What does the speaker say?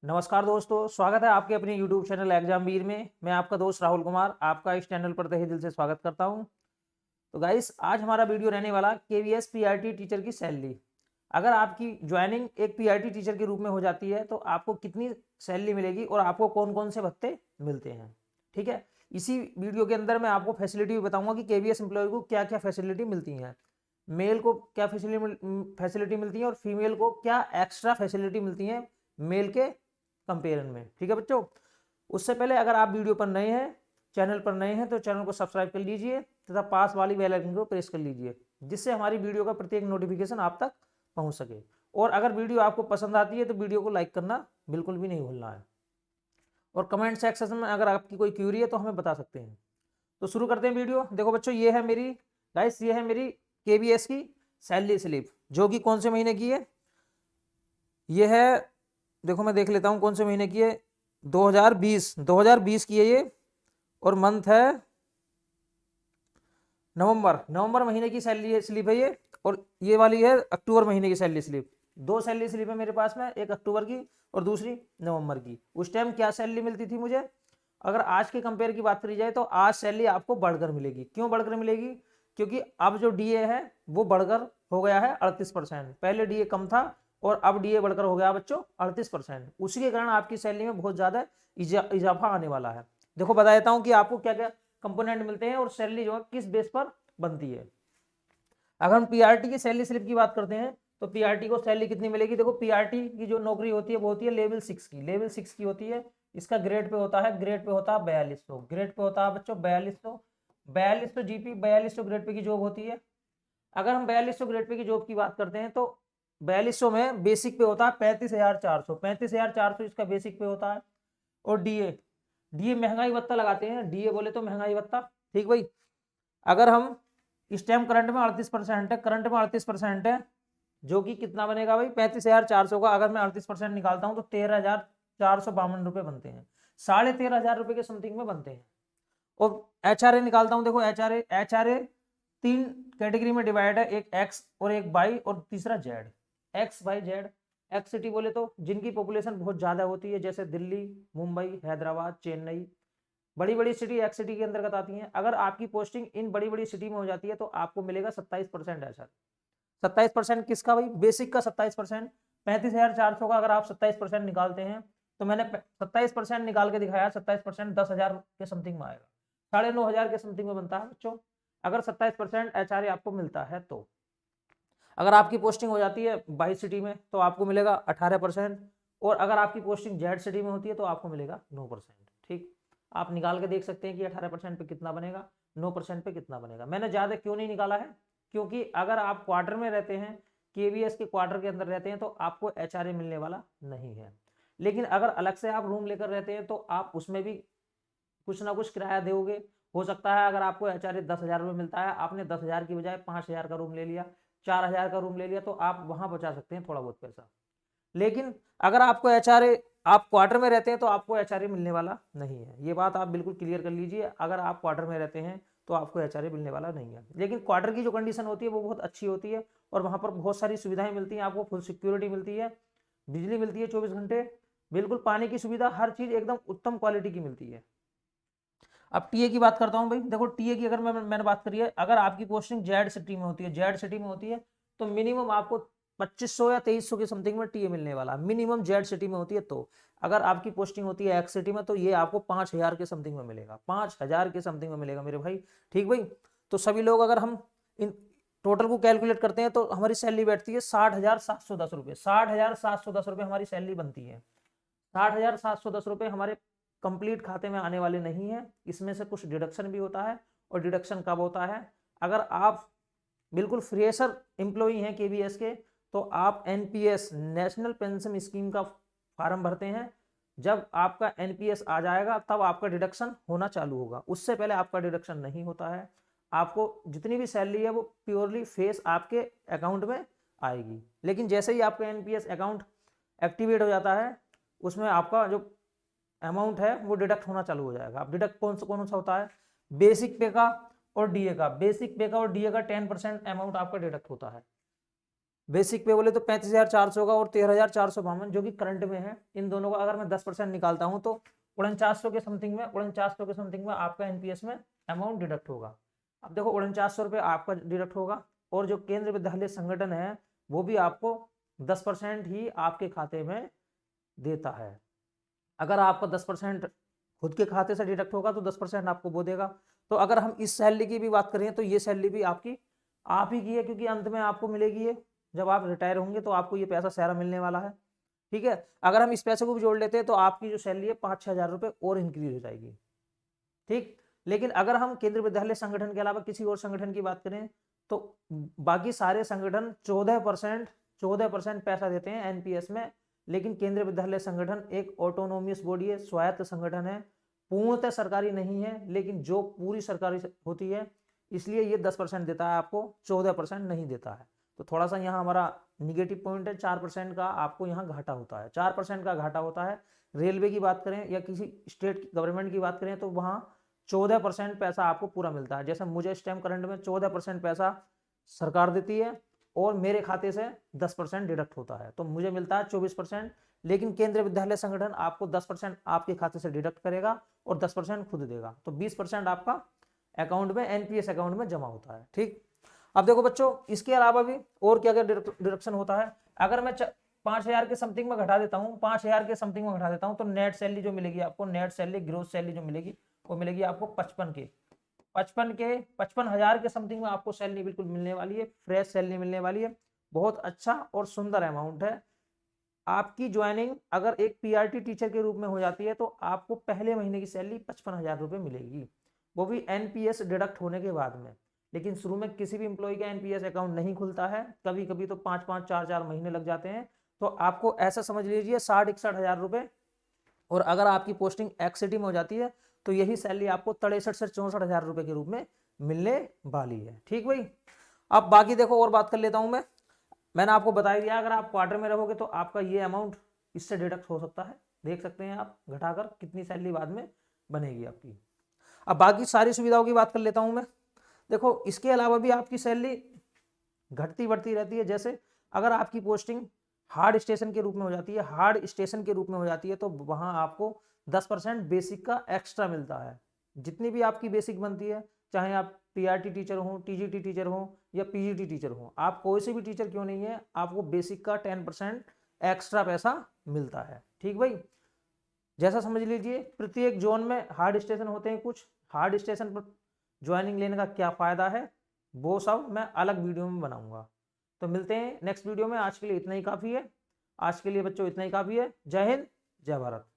नमस्कार दोस्तों, स्वागत है आपके अपने YouTube चैनल एग्जाम वीर में। मैं आपका दोस्त राहुल कुमार आपका इस चैनल पर तहे दिल से स्वागत करता हूं। तो गाइस, आज हमारा वीडियो रहने वाला केवीएस पीआरटी टीचर की सैलरी। अगर आपकी ज्वाइनिंग एक पीआरटी टीचर के रूप में हो जाती है तो आपको कितनी सैलरी मिलेगी और आपको कौन कौन से भत्ते मिलते हैं। ठीक है, इसी वीडियो के अंदर मैं आपको फैसिलिटी भी बताऊंगा कि केवीएस एम्प्लॉय को क्या क्या फैसिलिटी मिलती हैं, मेल को क्या फैसिलिटी मिलती है और फीमेल को क्या एक्स्ट्रा फैसिलिटी मिलती है मेल के कंपेरिजन में। ठीक है बच्चों, उससे पहले अगर आप वीडियो पर नए हैं, चैनल पर नए हैं, तो चैनल को सब्सक्राइब कर लीजिए तथा पास वाली बेल आइकन को प्रेस कर लीजिए, जिससे हमारी वीडियो का प्रत्येक नोटिफिकेशन आप तक पहुंच सके। और अगर वीडियो आपको पसंद आती है तो वीडियो को लाइक करना बिल्कुल भी नहीं भूलना है। और कमेंट सेक्शन में अगर आपकी कोई क्यूरी है तो हमें बता सकते हैं। तो शुरू करते हैं वीडियो। देखो बच्चों, ये है मेरी गाइस, ये है मेरी केबीएस की सैलरी स्लिप, जो कि कौन से महीने की है। ये है, देखो मैं देख लेता हूँ कौन से महीने की है। 2020 की है ये, और मंथ है नवंबर महीने की सैलरी स्लिप है ये। और ये वाली है अक्टूबर महीने की सैलरी स्लिप। दो सैलरी स्लिप है मेरे पास में, एक अक्टूबर की और दूसरी नवंबर की। उस टाइम क्या सैलरी मिलती थी मुझे, अगर आज के कंपेयर की बात करी जाए तो आज सैलरी आपको बढ़कर मिलेगी। क्यों बढ़कर मिलेगी? क्योंकि अब जो डीए है वो बढ़कर हो गया है 38%। पहले डीए कम था और अब डीए बढ़कर हो गया बच्चों 38%। उसी के कारण आपकी सैलरी में बहुत ज्यादा इजाफा आने वाला है। देखो बता देता हूं कि आपको क्या क्या कंपोनेंट मिलते हैं और सैलरी जो है किस बेस पर बनती है। अगर हम पीआरटी की सैलरी स्लिप की बात करते हैं तो पीआरटी को सैलरी कितनी मिलेगी। देखो, पीआरटी की जो नौकरी होती है वो होती है लेवल 6 की। लेवल 6 की होती है। इसका ग्रेड पे होता है, ग्रेड पे होता है 4200। ग्रेड पे होता है बच्चों 4200 जीपी, 4200 ग्रेड पे की जॉब होती है। अगर हम 4200 ग्रेड पे की जॉब की बात करते हैं तो 4200 में बेसिक पे होता है 35,400। 35,400 इसका बेसिक पे होता है। और डीए, डीए महंगाई भत्ता लगाते हैं। डीए बोले तो महंगाई भत्ता। ठीक भाई, अगर हम इस टाइम करंट में 38% है, करंट में 38% है, जो कि कितना बनेगा भाई 35,400 का अगर मैं 38% निकालता हूं तो 13,452 रुपए बनते हैं। 13,500 रुपए के समथिंग में बनते हैं। और एचआरए निकालता हूं। देखो एचआरए तीन कैटेगरी में डिवाइड है, एक एक्स और एक वाई और तीसरा Z. X Y Z. X city बोले तो जिनकी पॉपुलेशन बहुत ज्यादा होती है, जैसे दिल्ली, मुंबई, हैदराबाद, चेन्नई, बड़ी बड़ी सिटी एक्स सिटी के अंतर्गत आती हैं। अगर आपकी पोस्टिंग इन बड़ी बड़ी सिटी में हो जाती है तो आपको मिलेगा 27% ऐसा। 27% किसका भाई? बेसिक का 27%। 35,400 का अगर आप 27% निकालते हैं तो मैंने 27% निकाल के दिखाया। 27% 10,000 के समथिंग में आएगा, 9,500 के समथिंग में बनता है बच्चों, अगर 27% एचआरए आपको मिलता है तो। अगर आपकी पोस्टिंग हो जाती है 22 सिटी में तो आपको मिलेगा 18%। और अगर आपकी पोस्टिंग जेड सिटी में होती है तो आपको मिलेगा 9%। ठीक, आप निकाल के देख सकते हैं कि 18% पे कितना बनेगा, 9% पे कितना बनेगा। मैंने ज़्यादा क्यों नहीं निकाला है, क्योंकि अगर आप क्वार्टर में रहते हैं, केवीएस के क्वार्टर के अंदर रहते हैं, तो आपको एचआरए मिलने वाला नहीं है। लेकिन अगर अलग से आप रूम लेकर रहते हैं तो आप उसमें भी कुछ ना कुछ किराया दोगे। हो सकता है अगर आपको एचआरए 10,000 रुपये मिलता है, आपने 10,000 की बजाय 5,000 का रूम ले लिया, 4,000 का रूम ले लिया, तो आप वहां बचा सकते हैं थोड़ा बहुत पैसा। लेकिन अगर आपको एचआरए, आप क्वार्टर में रहते हैं तो आपको एचआरए मिलने वाला नहीं है। ये बात आप बिल्कुल क्लियर कर लीजिए। अगर आप क्वार्टर में रहते हैं तो आपको एचआरए मिलने वाला नहीं है। लेकिन क्वार्टर की जो कंडीशन होती है वो बहुत अच्छी होती है और वहां पर बहुत सारी सुविधाएं मिलती हैं। आपको फुल सिक्योरिटी मिलती है, बिजली मिलती है 24 घंटे, बिल्कुल पानी की सुविधा, हर चीज एकदम उत्तम क्वालिटी की मिलती है। अब टीए की बात करता हूं भाई। देखो टीए की अगर मैंने बात करी है, अगर आपकी पोस्टिंग जेड सिटी में होती है, जेड सिटी में होती है तो मिनिमम आपको 2500 या 2300 के समथिंग में टीए मिलने वाला, मिनिमम जेड सिटी में होती है तो। अगर आपकी पोस्टिंग होती है एक्स सिटी में तो ये आपको 5,000 के समथिंग में मिलेगा, 5,000 के समथिंग में मिलेगा मेरे भाई। ठीक भाई, तो सभी लोग अगर हम इन टोटल को कैलकुलेट करते हैं तो हमारी सैलरी बैठती है 60,710 रुपये। 60,710 रुपये हमारी सैलरी बनती है। 60,710 रुपये हमारे कंप्लीट खाते में आने वाले नहीं है, इसमें से कुछ डिडक्शन भी होता है। और डिडक्शन कब होता है? अगर आप बिल्कुल फ्रेशर एम्प्लॉई हैं केवीएस के तो आप एनपीएस, नेशनल पेंशन स्कीम का फॉर्म भरते हैं। जब आपका एनपीएस आ जाएगा तब आपका डिडक्शन होना चालू होगा, उससे पहले आपका डिडक्शन नहीं होता है। आपको जितनी भी सैलरी है वो प्योरली फेस आपके अकाउंट में आएगी। लेकिन जैसे ही आपका एनपीएस अकाउंट एक्टिवेट हो जाता है, उसमें आपका जो अमाउंट है वो डिडक्ट होना चालू हो जाएगा। अब डिडक्ट कौन सा होता है? बेसिक पे का और डीए का। बेसिक पे का और डीए का 10% अमाउंट आपका डिडक्ट होता है। बेसिक पे बोले तो 35,400 का और 13,452 जो कि करंट में है। इन दोनों का अगर मैं 10% निकालता हूं तो 4900 के समथिंग में आपका एनपीएस में अमाउंट डिडक्ट होगा। अब देखो 4900 रुपये आपका डिडक्ट होगा और जो केंद्र विद्यालय संगठन है वो भी आपको 10% ही आपके खाते में देता है। अगर आपका 10% खुद के खाते से डिडक्ट होगा तो 10% आपको वो देगा। तो अगर हम इस सैलरी की भी बात करें तो ये सैलरी भी आपकी आप ही की है, क्योंकि अंत में आपको मिलेगी ये, जब आप रिटायर होंगे तो आपको ये पैसा सारा मिलने वाला है। ठीक है, अगर हम इस पैसे को भी जोड़ लेते हैं तो आपकी जो सैलरी है 5-6 हजार रुपये और इंक्रीज हो जाएगी। ठीक, लेकिन अगर हम केंद्रीय विद्यालय संगठन के अलावा किसी और संगठन की बात करें तो बाकी सारे संगठन 14% पैसा देते हैं एनपीएस में, लेकिन केंद्रीय विद्यालय संगठन एक ऑटोनोमियस बॉडी है, स्वायत्त संगठन है, पूर्णतः सरकारी नहीं है, लेकिन जो पूरी सरकारी होती है, इसलिए ये 10% देता है आपको, 14% नहीं देता है। तो थोड़ा सा यहाँ हमारा निगेटिव पॉइंट है, 4% का आपको यहाँ घाटा होता है, 4% का घाटा होता है। रेलवे की बात करें या किसी स्टेट गवर्नमेंट की बात करें तो वहाँ 14% पैसा आपको पूरा मिलता है। जैसे मुझे इस टाइम करंट में 14% पैसा सरकार देती है और मेरे खाते से 10% डिडक्ट होता है, तो मुझे मिलता है 24%। लेकिन केंद्रीय विद्यालय संगठन आपको 10% आपके खाते से डिडक्ट करेगा और 10% खुद देगा, तो 20% आपका अकाउंट में, एनपीएस अकाउंट में जमा होता है। ठीक, अब देखो बच्चों, इसके अलावा भी और क्या क्या डिडक्शन होता है। अगर मैं 5,000 के समथिंग में घटा देता हूँ, 5,000 के समथिंग में घटा देता हूँ तो नेट सैलरी जो मिलेगी आपको, नेट सैलरी ग्रोस सैलरी जो मिलेगी वो मिलेगी आपको 55,000 के समथिंग में आपको सैलरी बिल्कुल मिलने वाली है, फ्रेश सैलरी मिलने वाली है। बहुत अच्छा और सुंदर अमाउंट है। आपकी ज्वाइनिंग अगर एक पीआरटी टीचर के रूप में हो जाती है तो आपको पहले महीने की सैलरी 55,000 रुपये मिलेगी, वो भी एनपीएस डिडक्ट होने के बाद में। लेकिन शुरू में किसी भी एम्प्लॉय का एनपीएस अकाउंट नहीं खुलता है, कभी कभी तो 5-5, 4-4 महीने लग जाते हैं। तो आपको ऐसा समझ लीजिए 60-61 हजार रुपये, और अगर आपकी पोस्टिंग एक्सिटी में हो जाती है तो यही सैलरी आपको 63 से 64 हजार रुपये के रूप में मिलने वाली है। ठीक भाई, अब बाकी देखो और बात कर लेता हूं मैंने आपको बता दिया अगर आप क्वार्टर में रहोगे तो आपका ये अमाउंट इससे डिडक्ट हो सकता है, देख सकते हैं आप घटाकर कितनी सैलरी बाद में बनेगी आपकी। अब बाकी सारी सुविधाओं की बात कर लेता हूं मैं। देखो इसके अलावा भी आपकी सैलरी घटती बढ़ती रहती है। जैसे अगर आपकी पोस्टिंग हार्ड स्टेशन के रूप में हो जाती है, हार्ड स्टेशन के रूप में हो जाती है तो वहां आपको 10% बेसिक का एक्स्ट्रा मिलता है। जितनी भी आपकी बेसिक बनती है, चाहे आप टीआरटी टीचर हो, टीजीटी टीचर हो या पीजीटी टीचर हो, आप कोई से भी टीचर क्यों नहीं है, आपको बेसिक का 10% एक्स्ट्रा पैसा मिलता है। ठीक भाई, जैसा समझ लीजिए प्रत्येक जोन में हार्ड स्टेशन होते हैं, कुछ हार्ड स्टेशन पर ज्वाइनिंग लेने का क्या फ़ायदा है वो सब मैं अलग वीडियो में बनाऊंगा। तो मिलते हैं नेक्स्ट वीडियो में, आज के लिए इतना ही काफ़ी है। आज के लिए बच्चों इतना ही काफ़ी है। जय हिंद, जय भारत।